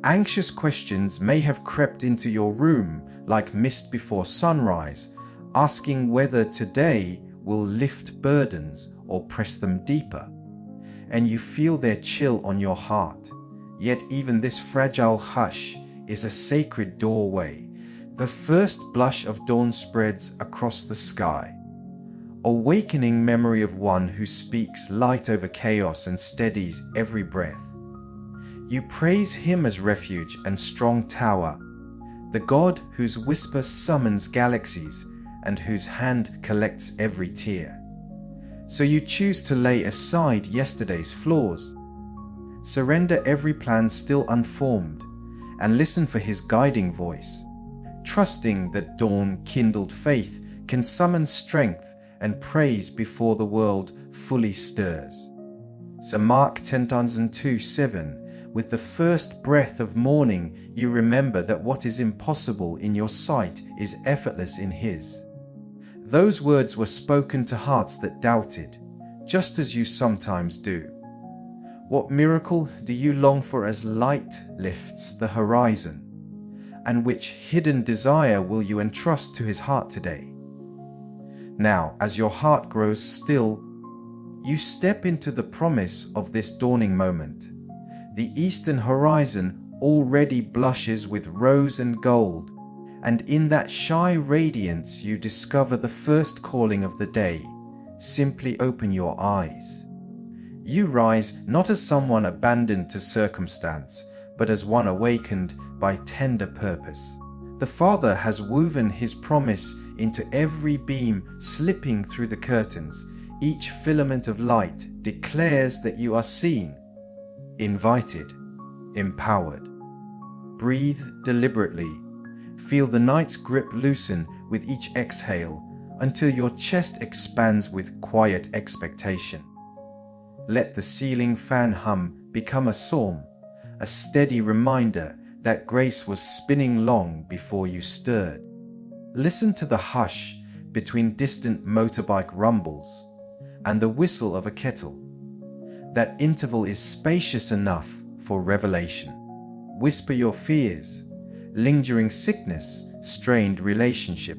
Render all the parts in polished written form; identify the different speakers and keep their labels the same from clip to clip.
Speaker 1: Anxious questions may have crept into your room like mist before sunrise, asking whether today will lift burdens or press them deeper. And you feel their chill on your heart. Yet even this fragile hush is a sacred doorway. The first blush of dawn spreads across the sky. Awakening memory of one who speaks light over chaos and steadies every breath. You praise him as refuge and strong tower, the God whose whisper summons galaxies and whose hand collects every tear. So you choose to lay aside yesterday's flaws, surrender every plan still unformed, and listen for his guiding voice, trusting that dawn-kindled faith can summon strength and praise before the world fully stirs. So Mark 10:2-7, with the first breath of morning, you remember that what is impossible in your sight is effortless in his. Those words were spoken to hearts that doubted, just as you sometimes do. What miracle do you long for as light lifts the horizon? And which hidden desire will you entrust to his heart today? Now, as your heart grows still, you step into the promise of this dawning moment. The eastern horizon already blushes with rose and gold, and in that shy radiance you discover the first calling of the day. Simply open your eyes. You rise not as someone abandoned to circumstance, but as one awakened by tender purpose. The Father has woven his promise into every beam slipping through the curtains. Each filament of light declares that you are seen, invited, empowered. Breathe deliberately. Feel the night's grip loosen with each exhale until your chest expands with quiet expectation. Let the ceiling fan hum become a psalm, a steady reminder that grace was spinning long before you stirred. Listen to the hush between distant motorbike rumbles and the whistle of a kettle. That interval is spacious enough for revelation. Whisper your fears, lingering sickness, strained relationship,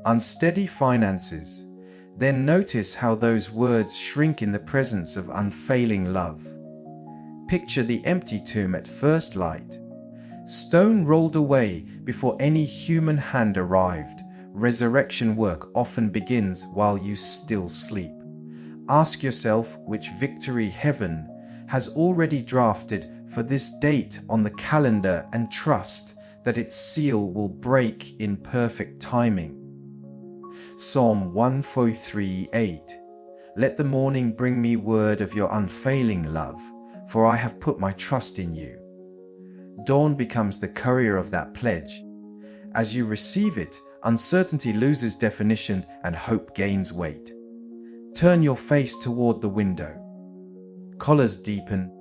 Speaker 1: unsteady finances. Then notice how those words shrink in the presence of unfailing love. Picture the empty tomb at first light. Stone rolled away before any human hand arrived. Resurrection work often begins while you still sleep. Ask yourself which victory heaven has already drafted for this date on the calendar, and trust that its seal will break in perfect timing. Psalm 143:8. Let the morning bring me word of your unfailing love, for I have put my trust in you. Dawn becomes the courier of that pledge. As you receive it, uncertainty loses definition and hope gains weight. Turn your face toward the window. Collars deepen,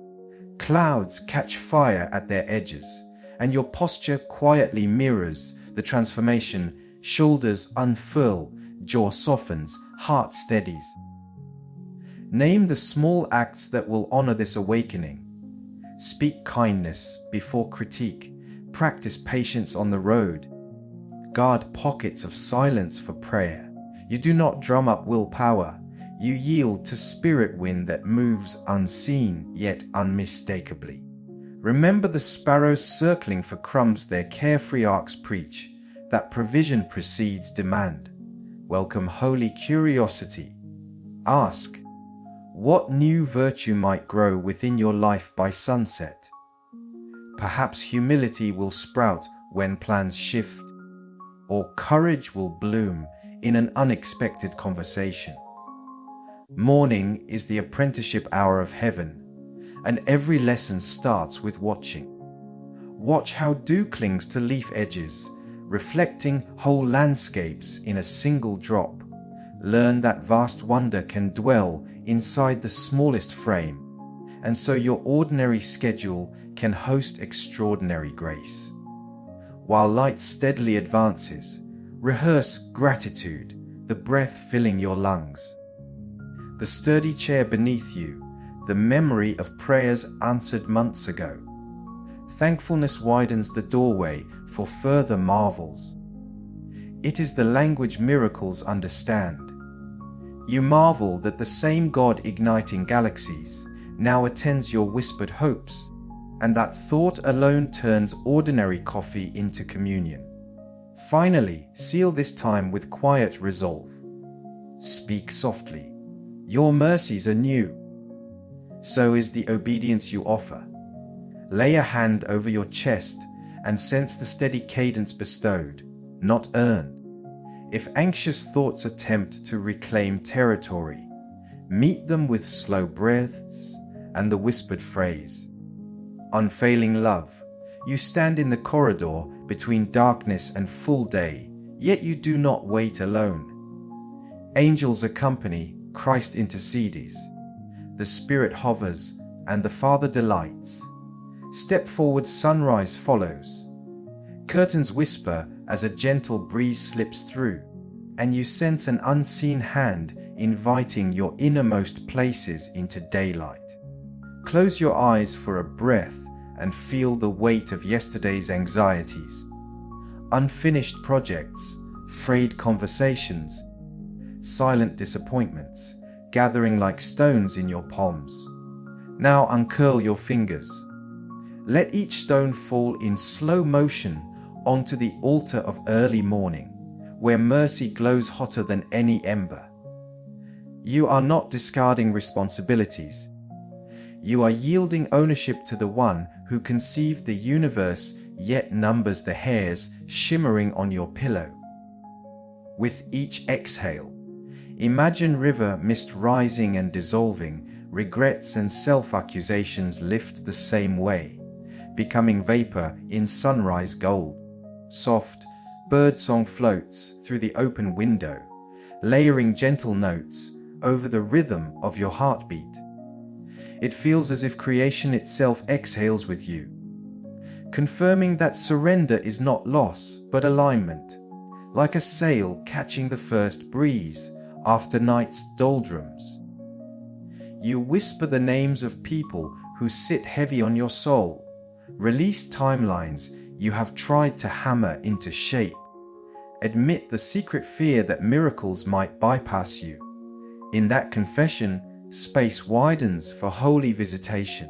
Speaker 1: clouds catch fire at their edges, and your posture quietly mirrors the transformation. Shoulders unfurl, jaw softens, heart steadies. Name the small acts that will honor this awakening. Speak kindness before critique. Practice patience on the road. Guard pockets of silence for prayer. You do not drum up willpower. You yield to spirit wind that moves unseen yet unmistakably. Remember the sparrows circling for crumbs their carefree arcs preach, that provision precedes demand. Welcome holy curiosity. Ask, what new virtue might grow within your life by sunset? Perhaps humility will sprout when plans shift, or courage will bloom in an unexpected conversation. Morning is the apprenticeship hour of heaven, and every lesson starts with watching. Watch how dew clings to leaf edges, reflecting whole landscapes in a single drop. Learn that vast wonder can dwell inside the smallest frame, and so your ordinary schedule can host extraordinary grace. While light steadily advances, rehearse gratitude, the breath filling your lungs. The sturdy chair beneath you, the memory of prayers answered months ago. Thankfulness widens the doorway for further marvels. It is the language miracles understand. You marvel that the same God igniting galaxies now attends your whispered hopes, and that thought alone turns ordinary coffee into communion. Finally, seal this time with quiet resolve. Speak softly. Your mercies are new. So is the obedience you offer. Lay a hand over your chest and sense the steady cadence bestowed, not earned. If anxious thoughts attempt to reclaim territory, meet them with slow breaths and the whispered phrase. Unfailing love, you stand in the corridor between darkness and full day, yet you do not wait alone. Angels accompany, Christ intercedes. The Spirit hovers, and the Father delights. Step forward, sunrise follows. Curtains whisper as a gentle breeze slips through, and you sense an unseen hand inviting your innermost places into daylight. Close your eyes for a breath and feel the weight of yesterday's anxieties. Unfinished projects, frayed conversations, silent disappointments, gathering like stones in your palms. Now uncurl your fingers. Let each stone fall in slow motion onto the altar of early morning, where mercy glows hotter than any ember. You are not discarding responsibilities. You are yielding ownership to the one who conceived the universe yet numbers the hairs shimmering on your pillow. With each exhale, imagine river mist rising and dissolving, regrets and self-accusations lift the same way, becoming vapor in sunrise gold. Soft, birdsong floats through the open window, layering gentle notes over the rhythm of your heartbeat. It feels as if creation itself exhales with you, confirming that surrender is not loss but alignment, like a sail catching the first breeze after night's doldrums. You whisper the names of people who sit heavy on your soul, release timelines you have tried to hammer into shape. Admit the secret fear that miracles might bypass you. In that confession, space widens for holy visitation.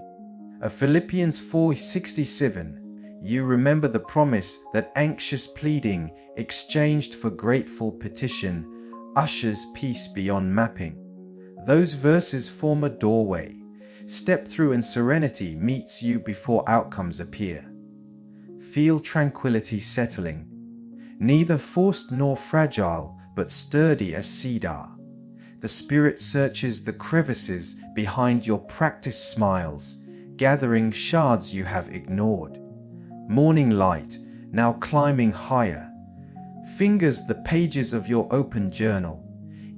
Speaker 1: Of Philippians 4:67, you remember the promise that anxious pleading exchanged for grateful petition ushers peace beyond mapping. Those verses form a doorway. Step through and serenity meets you before outcomes appear. Feel tranquility settling, neither forced nor fragile, but sturdy as cedar. The Spirit searches the crevices behind your practiced smiles, gathering shards you have ignored. Morning light, now climbing higher, fingers the pages of your open journal.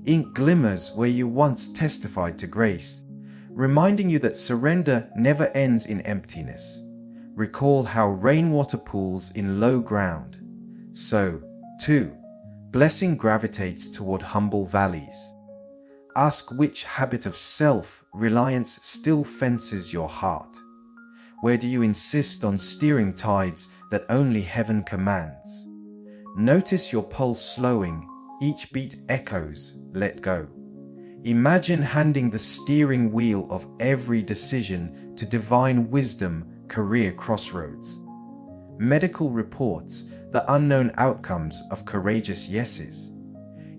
Speaker 1: Ink glimmers where you once testified to grace, reminding you that surrender never ends in emptiness. Recall how rainwater pools in low ground. So, too, blessing gravitates toward humble valleys. Ask which habit of self-reliance still fences your heart. Where do you insist on steering tides that only heaven commands? Notice your pulse slowing, each beat echoes, let go. Imagine handing the steering wheel of every decision to divine wisdom, career crossroads. Medical reports, the unknown outcomes of courageous yeses.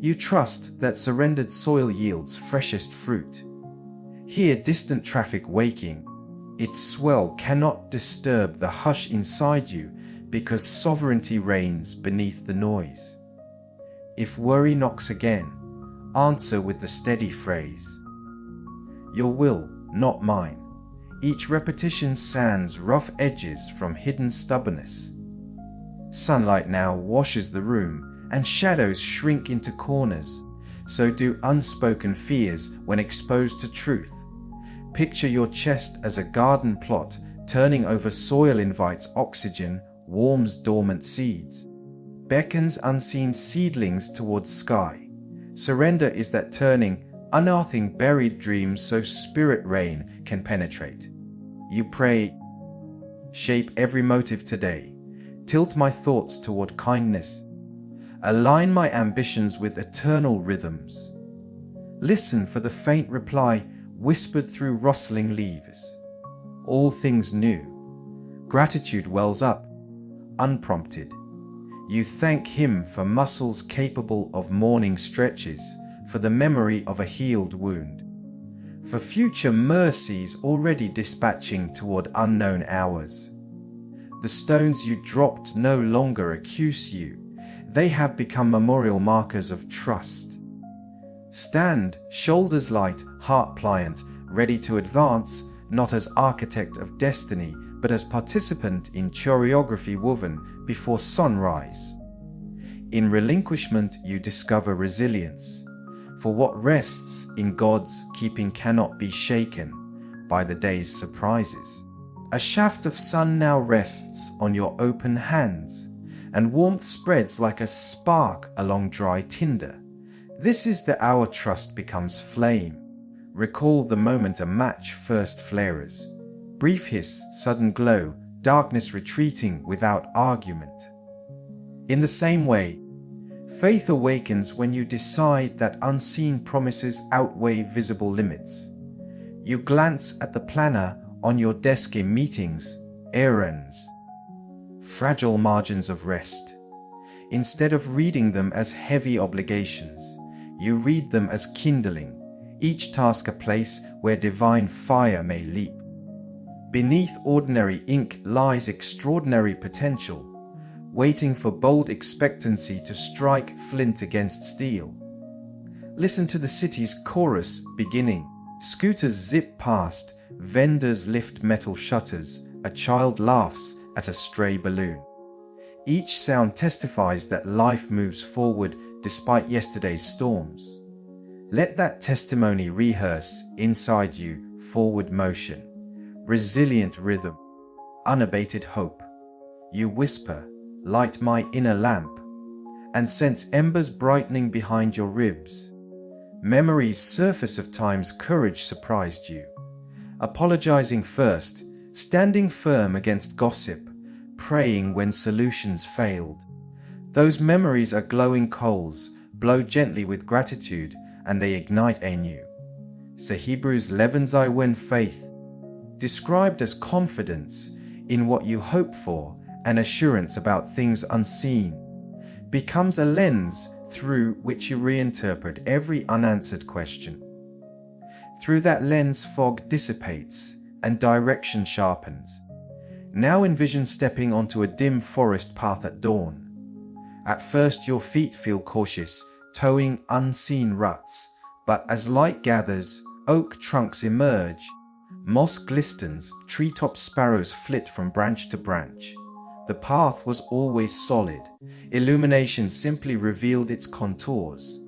Speaker 1: You trust that surrendered soil yields freshest fruit. Hear distant traffic waking. Its swell cannot disturb the hush inside you because sovereignty reigns beneath the noise. If worry knocks again, answer with the steady phrase, "Your will, not mine." Each repetition sands rough edges from hidden stubbornness. Sunlight now washes the room, and shadows shrink into corners. So do unspoken fears when exposed to truth. Picture your chest as a garden plot, turning over soil invites oxygen, warms dormant seeds, beckons unseen seedlings towards sky. Surrender is that turning, unearthing buried dreams so spirit rain can penetrate. You pray, Shape every motive today. Tilt my thoughts toward kindness. Align my ambitions with eternal rhythms. Listen for the faint reply whispered through rustling leaves. All things new. Gratitude wells up, unprompted. You thank him for muscles capable of morning stretches, for the memory of a healed wound, for future mercies already dispatching toward unknown hours. The stones you dropped no longer accuse you. They have become memorial markers of trust. Stand, shoulders light, heart pliant, ready to advance, not as architect of destiny, but as participant in choreography woven before sunrise. In relinquishment you discover resilience, for what rests in God's keeping cannot be shaken by the day's surprises. A shaft of sun now rests on your open hands, and warmth spreads like a spark along dry tinder. This is the hour trust becomes flame. Recall the moment a match first flares. Brief hiss, sudden glow, darkness retreating without argument. In the same way, faith awakens when you decide that unseen promises outweigh visible limits. You glance at the planner on your desk in meetings, errands, fragile margins of rest. Instead of reading them as heavy obligations, you read them as kindling, each task a place where divine fire may leap. Beneath ordinary ink lies extraordinary potential, waiting for bold expectancy to strike flint against steel. Listen to the city's chorus beginning. Scooters zip past, vendors lift metal shutters, a child laughs at a stray balloon. Each sound testifies that life moves forward despite yesterday's storms. Let that testimony rehearse inside you forward motion, resilient rhythm, unabated hope. You whisper, light my inner lamp, and sense embers brightening behind your ribs. Memory's surface of time's courage surprised you. Apologizing first, standing firm against gossip, praying when solutions failed. Those memories are glowing coals, blow gently with gratitude, and they ignite anew. So Hebrews 11's I win faith, described as confidence in what you hope for and assurance about things unseen, becomes a lens through which you reinterpret every unanswered question. Through that lens, fog dissipates and direction sharpens. Now envision stepping onto a dim forest path at dawn. At first your feet feel cautious, towing unseen ruts, but as light gathers, oak trunks emerge, moss glistens, treetop sparrows flit from branch to branch. The path was always solid. Illumination simply revealed its contours.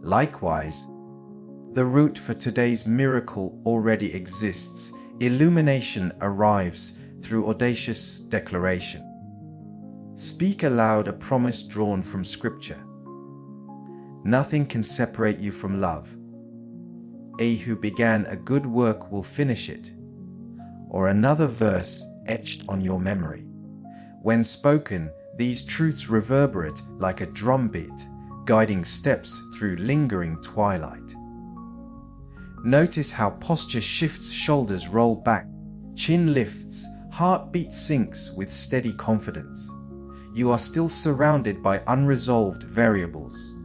Speaker 1: Likewise, the route for today's miracle already exists. Illumination arrives through audacious declaration. Speak aloud a promise drawn from Scripture. Nothing can separate you from love. He who began a good work will finish it. Or another verse etched on your memory. When spoken, these truths reverberate like a drumbeat, guiding steps through lingering twilight. Notice how posture shifts, shoulders roll back, chin lifts, heartbeat sinks with steady confidence. You are still surrounded by unresolved variables.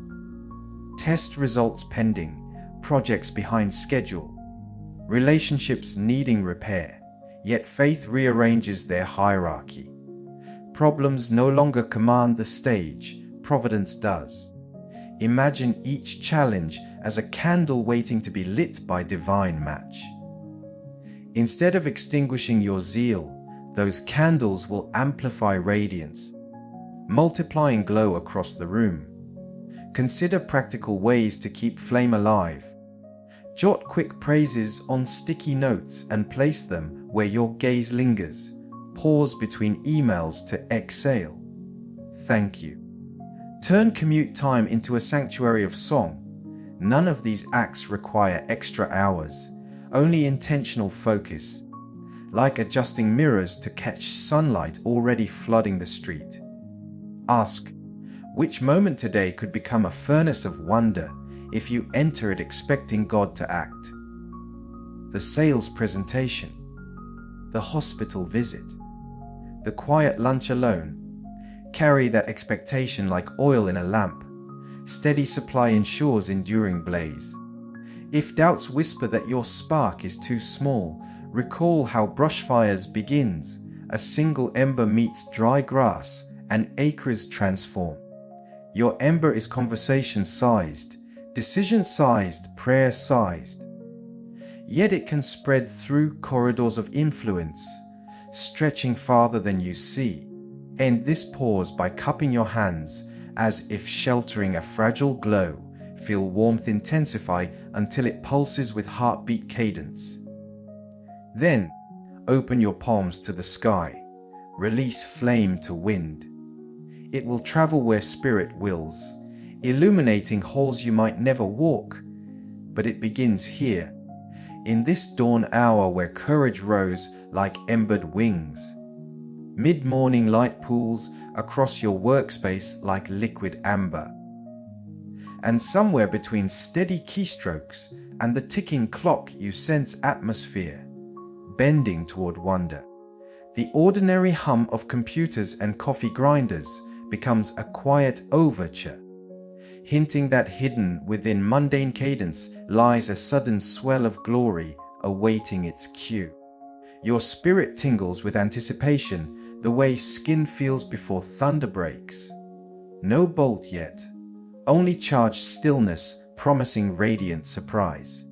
Speaker 1: Test results pending, projects behind schedule, relationships needing repair, yet faith rearranges their hierarchy. Problems no longer command the stage, providence does. Imagine each challenge as a candle waiting to be lit by divine match. Instead of extinguishing your zeal, those candles will amplify radiance, multiplying glow across the room. Consider practical ways to keep flame alive. Jot quick praises on sticky notes and place them where your gaze lingers. Pause between emails to exhale. Thank you. Turn commute time into a sanctuary of song. None of these acts require extra hours, only intentional focus. like adjusting mirrors to catch sunlight already flooding the street. Ask, which moment today could become a furnace of wonder if you enter it expecting God to act? The sales presentation, the hospital visit, the quiet lunch alone. Carry that expectation like oil in a lamp. Steady supply ensures enduring blaze. If doubts whisper that your spark is too small, recall how brush fires begins. A single ember meets dry grass and acres transform. Your ember is conversation sized, decision sized, prayer sized. Yet it can spread through corridors of influence, stretching farther than you see. End this pause by cupping your hands as if sheltering a fragile glow. Feel warmth intensify until it pulses with heartbeat cadence. Then, open your palms to the sky. Release flame to wind. It will travel where spirit wills, illuminating halls you might never walk. But it begins here, in this dawn hour where courage rose like embered wings. Mid-morning light pools across your workspace like liquid amber. And somewhere between steady keystrokes and the ticking clock you sense atmosphere, bending toward wonder. The ordinary hum of computers and coffee grinders becomes a quiet overture, hinting that hidden within mundane cadence lies a sudden swell of glory awaiting its cue. Your spirit tingles with anticipation, the way skin feels before thunder breaks. No bolt yet, only charged stillness promising radiant surprise.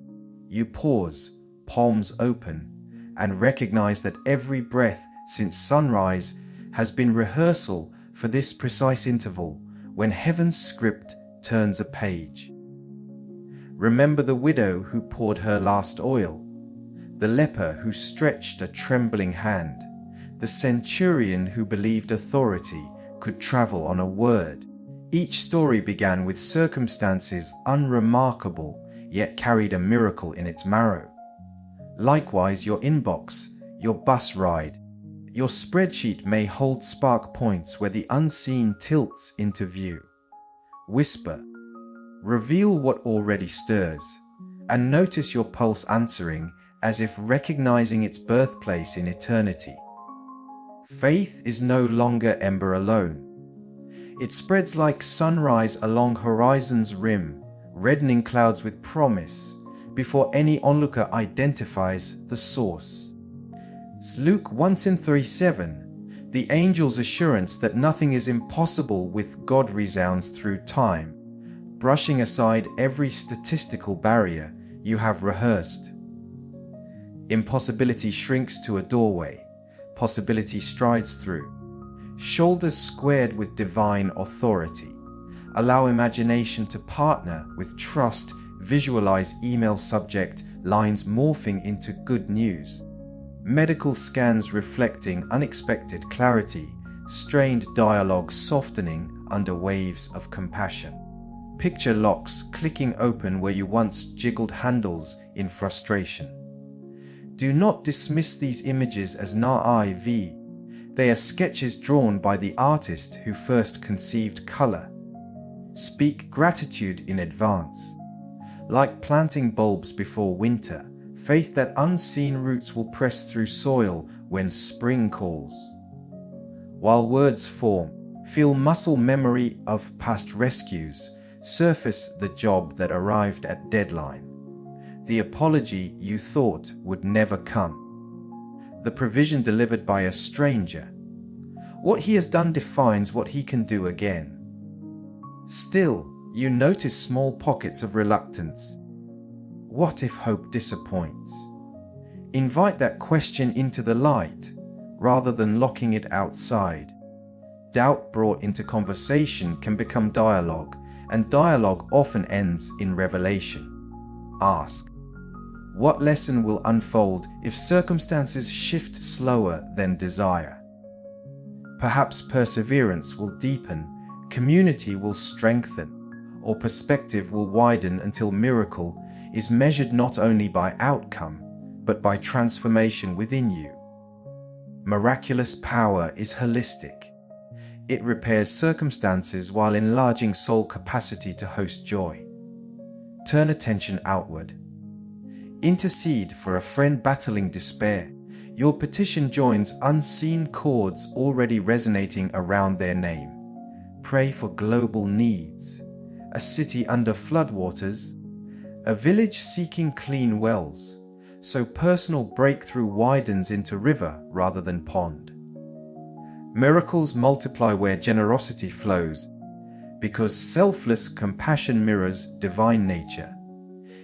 Speaker 1: You pause, palms open, and recognize that every breath since sunrise has been rehearsal for this precise interval when heaven's script turns a page. Remember the widow who poured her last oil, the leper who stretched a trembling hand, the centurion who believed authority could travel on a word. Each story began with circumstances unremarkable, yet carried a miracle in its marrow. Likewise, your inbox, your bus ride, your spreadsheet may hold spark points where the unseen tilts into view. Whisper, reveal what already stirs, and notice your pulse answering as if recognizing its birthplace in eternity. Faith is no longer ember alone. It spreads like sunrise along horizon's rim, reddening clouds with promise before any onlooker identifies the source. Luke 1:37, the angel's assurance that nothing is impossible with God resounds through time, brushing aside every statistical barrier you have rehearsed. Impossibility shrinks to a doorway. Possibility strides through. Shoulders squared with divine authority. Allow imagination to partner with trust. Visualize email subject lines morphing into good news. Medical scans reflecting unexpected clarity. Strained dialogue softening under waves of compassion. Picture locks clicking open where you once jiggled handles in frustration. Do not dismiss these images as naive. They are sketches drawn by the artist who first conceived color. Speak gratitude in advance. Like planting bulbs before winter, faith that unseen roots will press through soil when spring calls. While words form, feel muscle memory of past rescues, surface the job that arrived at deadline. The apology you thought would never come. The provision delivered by a stranger. What he has done defines what he can do again. Still, you notice small pockets of reluctance. What if hope disappoints? Invite that question into the light, rather than locking it outside. Doubt brought into conversation can become dialogue, and dialogue often ends in revelation. Ask, what lesson will unfold if circumstances shift slower than desire? Perhaps perseverance will deepen, community will strengthen, or perspective will widen until miracle is measured not only by outcome, but by transformation within you. Miraculous power is holistic. It repairs circumstances while enlarging soul capacity to host joy. Turn attention outward. Intercede for a friend battling despair. Your petition joins unseen chords already resonating around their name. Pray for global needs. A city under floodwaters. A village seeking clean wells. So personal breakthrough widens into river rather than pond. Miracles multiply where generosity flows, because selfless compassion mirrors divine nature.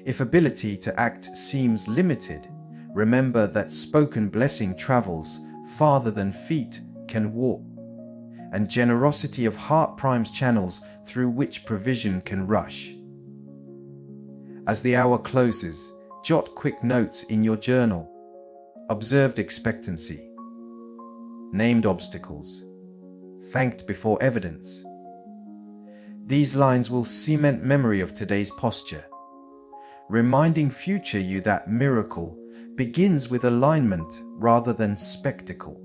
Speaker 1: If ability to act seems limited, remember that spoken blessing travels farther than feet can walk, and generosity of heart primes channels through which provision can rush. As the hour closes, jot quick notes in your journal. Observed expectancy. Named obstacles. Thanked before evidence. These lines will cement memory of today's posture, reminding future you that miracle begins with alignment rather than spectacle.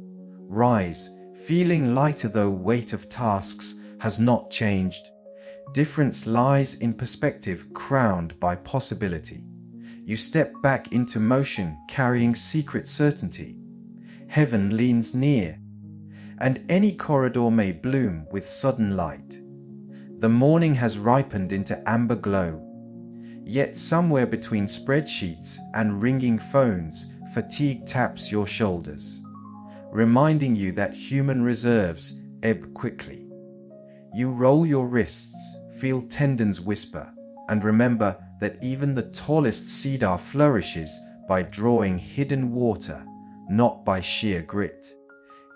Speaker 1: Rise, feeling lighter though weight of tasks has not changed. Difference lies in perspective crowned by possibility. You step back into motion carrying secret certainty. Heaven leans near, and any corridor may bloom with sudden light. The morning has ripened into amber glow. Yet somewhere between spreadsheets and ringing phones, fatigue taps your shoulders, reminding you that human reserves ebb quickly. You roll your wrists, feel tendons whisper, and remember that even the tallest cedar flourishes by drawing hidden water, not by sheer grit.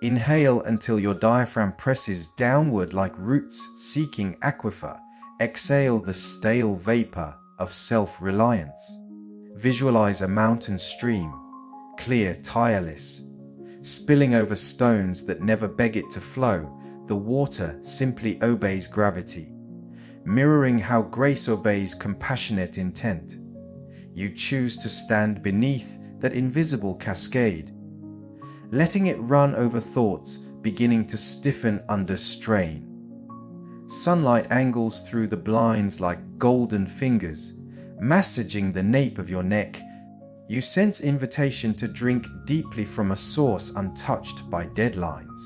Speaker 1: Inhale until your diaphragm presses downward like roots seeking aquifer. Exhale the stale vapor of self-reliance. Visualize a mountain stream, clear, tireless, spilling over stones that never beg it to flow. The water simply obeys gravity, mirroring how grace obeys compassionate intent. You choose to stand beneath that invisible cascade, letting it run over thoughts beginning to stiffen under strain. Sunlight angles through the blinds like golden fingers, massaging the nape of your neck. You sense invitation to drink deeply from a source untouched by deadlines.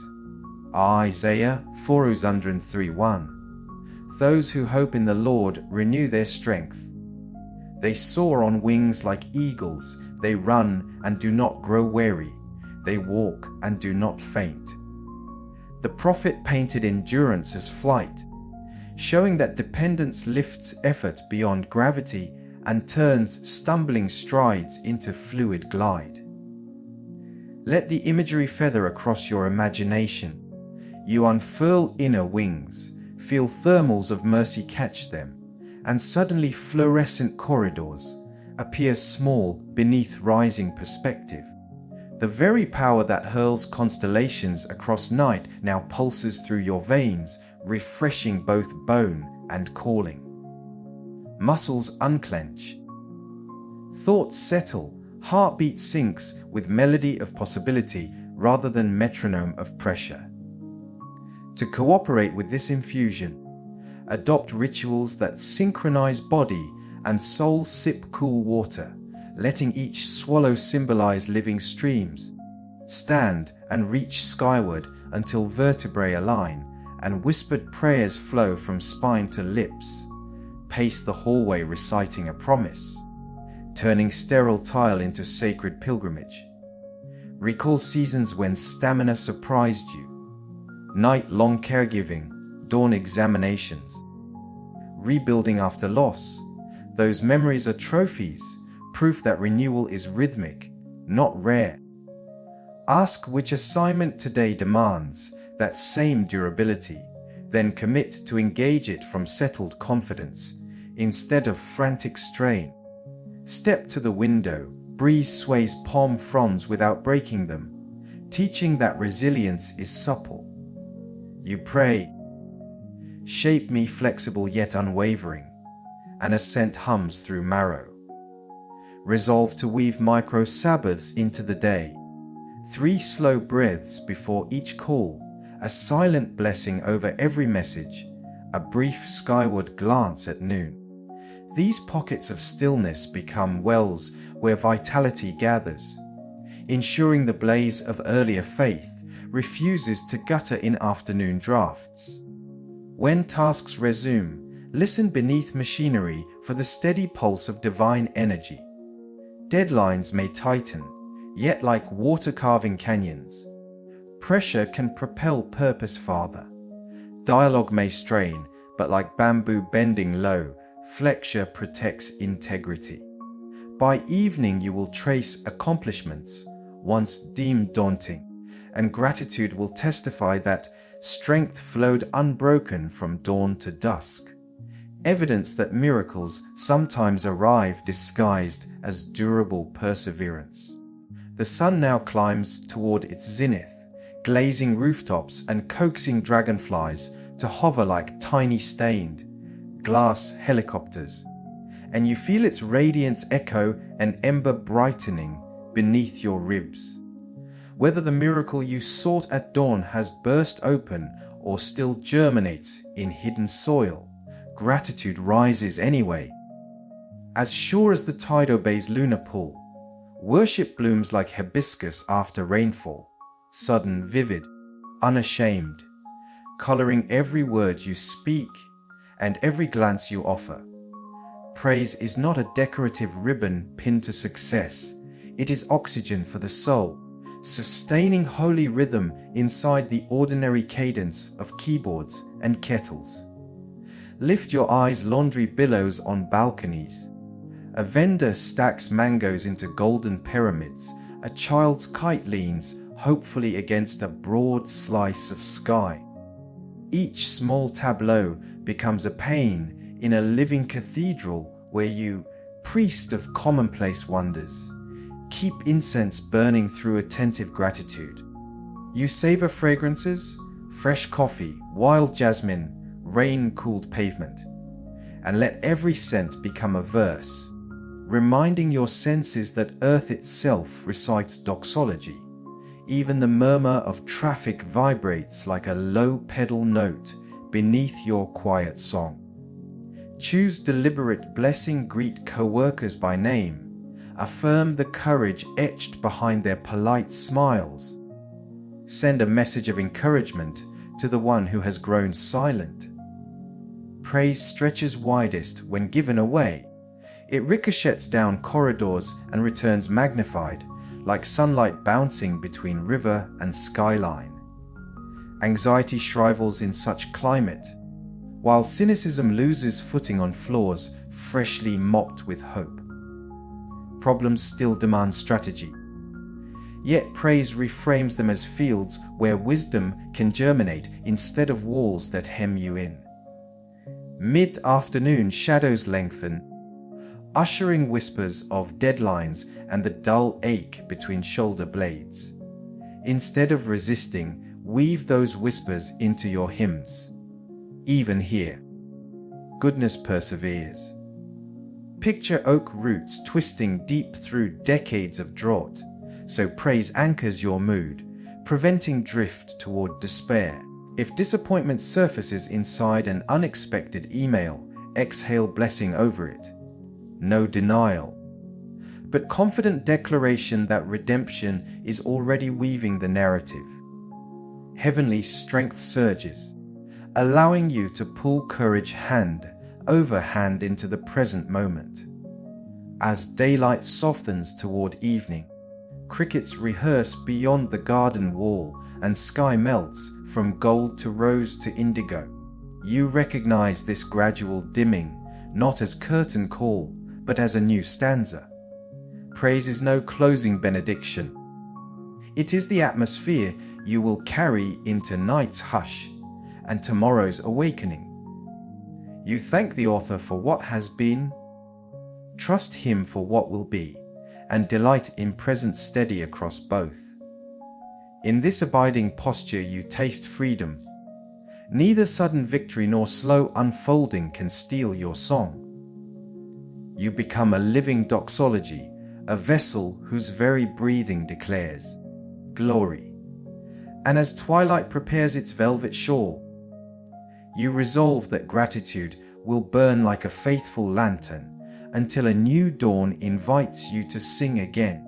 Speaker 1: Isaiah 4:3:1. Those who hope in the Lord renew their strength. They soar on wings like eagles. They run and do not grow weary. They walk and do not faint. The prophet painted endurance as flight, showing that dependence lifts effort beyond gravity and turns stumbling strides into fluid glide. Let the imagery feather across your imagination. You unfurl inner wings, feel thermals of mercy catch them, and suddenly fluorescent corridors appear small beneath rising perspective. The very power that hurls constellations across night now pulses through your veins, refreshing both bone and calling. Muscles unclench. Thoughts settle. Heartbeat syncs with melody of possibility rather than metronome of pressure. To cooperate with this infusion, adopt rituals that synchronize body and soul. Sip cool water, letting each swallow symbolize living streams. Stand and reach skyward until vertebrae align and whispered prayers flow from spine to lips. Pace the hallway reciting a promise, turning sterile tile into sacred pilgrimage. Recall seasons when stamina surprised you. Night-long caregiving, dawn examinations. Rebuilding after loss. Those memories are trophies, proof that renewal is rhythmic, not rare. Ask which assignment today demands that same durability, then commit to engage it from settled confidence instead of frantic strain. Step to the window, breeze sways palm fronds without breaking them, teaching that resilience is supple. You pray, shape me flexible yet unwavering, and assent hums through marrow. Resolve to weave micro Sabbaths into the day, 3 slow breaths before each call, a silent blessing over every message, a brief skyward glance at noon. These pockets of stillness become wells where vitality gathers, ensuring the blaze of earlier faith refuses to gutter in afternoon drafts. When tasks resume, listen beneath machinery for the steady pulse of divine energy. Deadlines may tighten, yet like water-carving canyons, pressure can propel purpose farther. Dialogue may strain, but like bamboo bending low, flexure protects integrity. By evening you will trace accomplishments once deemed daunting, and gratitude will testify that strength flowed unbroken from dawn to dusk. Evidence that miracles sometimes arrive disguised as durable perseverance. The sun now climbs toward its zenith, glazing rooftops and coaxing dragonflies to hover like tiny stained glass helicopters, and you feel its radiance echo and ember brightening beneath your ribs. Whether the miracle you sought at dawn has burst open or still germinates in hidden soil, gratitude rises anyway. As sure as the tide obeys lunar pull, worship blooms like hibiscus after rainfall, sudden, vivid, unashamed, coloring every word you speak and every glance you offer. Praise is not a decorative ribbon pinned to success. It is oxygen for the soul, sustaining holy rhythm inside the ordinary cadence of keyboards and kettles. Lift your eyes, laundry billows on balconies. A vendor stacks mangoes into golden pyramids. A child's kite leans hopefully against a broad slice of sky. Each small tableau becomes a pane in a living cathedral where you, priest of commonplace wonders, keep incense burning through attentive gratitude. You savor fragrances, fresh coffee, wild jasmine, rain-cooled pavement, and let every scent become a verse, reminding your senses that earth itself recites doxology. Even the murmur of traffic vibrates like a low pedal note beneath your quiet song. Choose deliberate blessing, greet co-workers by name, affirm the courage etched behind their polite smiles. Send a message of encouragement to the one who has grown silent. Praise stretches widest when given away. It ricochets down corridors and returns magnified, like sunlight bouncing between river and skyline. Anxiety shrivels in such climate, while cynicism loses footing on floors freshly mopped with hope. Problems still demand strategy, yet praise reframes them as fields where wisdom can germinate instead of walls that hem you in. Mid-afternoon shadows lengthen, ushering whispers of deadlines and the dull ache between shoulder blades. Instead of resisting, weave those whispers into your hymns. Even here, goodness perseveres. Picture oak roots twisting deep through decades of drought, so praise anchors your mood, preventing drift toward despair. If disappointment surfaces inside an unexpected email, exhale blessing over it. No denial, but confident declaration that redemption is already weaving the narrative. Heavenly strength surges, allowing you to pull courage hand over hand into the present moment. As daylight softens toward evening, crickets rehearse beyond the garden wall and sky melts from gold to rose to indigo. You recognize this gradual dimming, not as curtain call, but as a new stanza. Praise is no closing benediction. It is the atmosphere you will carry into night's hush and tomorrow's awakening. You thank the author for what has been, trust him for what will be, and delight in present steady across both. In this abiding posture you taste freedom. Neither sudden victory nor slow unfolding can steal your song. You become a living doxology, a vessel whose very breathing declares, glory. And as twilight prepares its velvet shawl, you resolve that gratitude will burn like a faithful lantern until a new dawn invites you to sing again.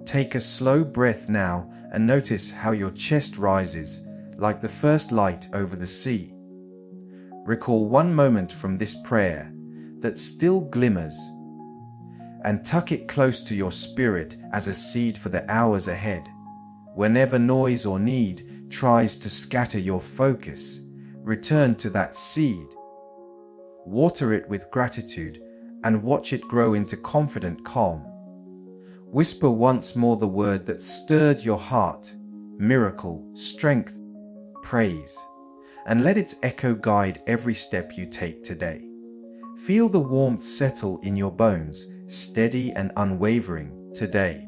Speaker 1: Take a slow breath now and notice how your chest rises like the first light over the sea. Recall one moment from this prayer that still glimmers and tuck it close to your spirit as a seed for the hours ahead. Whenever noise or need tries to scatter your focus, return to that seed. Water it with gratitude and watch it grow into confident calm. Whisper once more the word that stirred your heart: miracle, strength, praise, and let its echo guide every step you take today. Feel the warmth settle in your bones, steady and unwavering today.